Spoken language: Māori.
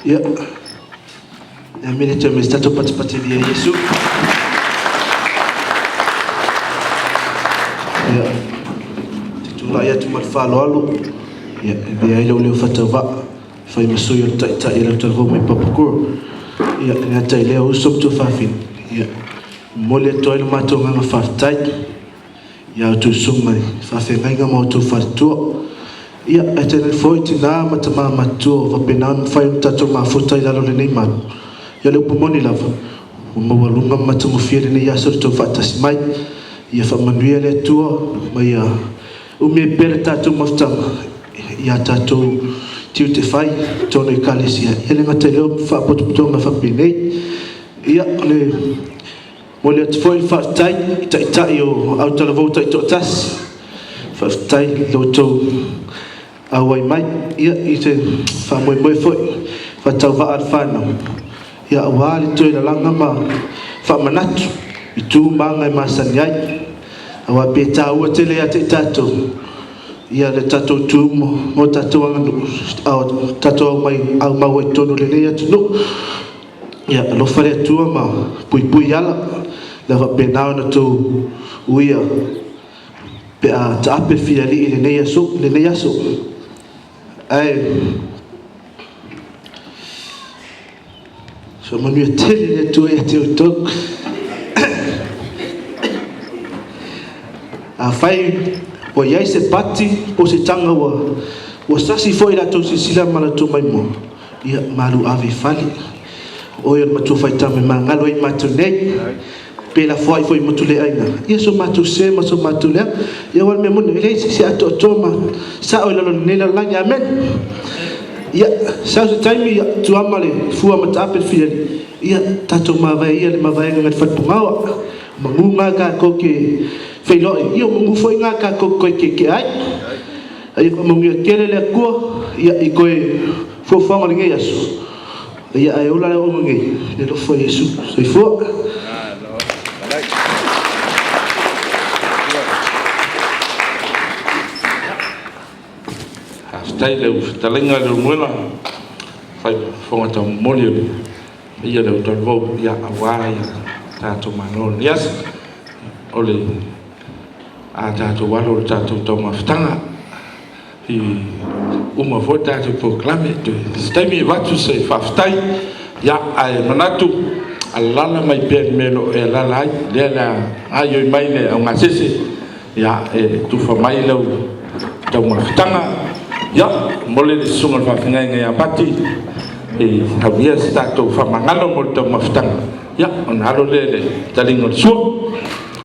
Ya. Mimi tu mestato pati dia Yesu. Ya. Titula ya tu marfalo alu. Ya, dia ile ule fatava. Fai masuyo ta ile talvo mai papukur. Ya, ngata ile usop tu fafin. Ya. Mole to ile mato ngama fartai. Ya tu sumai fafengai ngama tu fartu. Ya, atene foi tina matama matu va penam fai tato mafuta ila lo nei man. Ya le pumoni lava. Uma walunga matu mufiere ne ya sorto fatas mai. Ya fa manuia le tua mai ya. Ume per tato maftama. Ya tato tiu te fai tono i kalisia. Ele ngata leo fa potutonga fa pinei. Ya le mole at foi fa tai ita yo auto la volta ito tas. Fa tai lo to awai mai ia ite fa moi foi fa tava arfana ia awali to ila langa ma fa manatu itu manga masanyai awa peta o tele ate tato ia le tato tu mo tato ngandu au tato mai au ma we tonu le ia tu ia lo fare tu ma pui ala lava penao na tu uia pe a tape fiali le ia so le ia so ai so manu tele tu e te tok a fai o ia se pati o se tanga wa sasi foi la to si sila mala to mai mo ia malu ave fali o ia matu fai tame mangalo i matu nei pela foi mutule aina ia so matu se ma so matu le ia wal me mun le si ato toma sa o lo nela la amen ia sa so time ia tu amale fu amata apel fiel ia tato ma vai ia le ma vai ngat fat pungawa mangunga ka ko ke feilo ia mungu foi nga ka ko ke ai mungu kele le ko ia i ko fo fanga le yesu ia ai ola o mungu le lo foi yesu sai fo tai le talenga le muela fai fonga ta molio ia le talvo ia awai ta to manon yes ole a ta to walo ta to maftanga i uma vota to proclame to stemi vatu se faftai ya ai manatu alala mai per melo e la lai le la ayo mai le nga sese ya tu fa mai lo to maftanga ya mole le sunga fa ngai ngai apati e havia stato fa mangalo molto maftang ya on halo le talingo su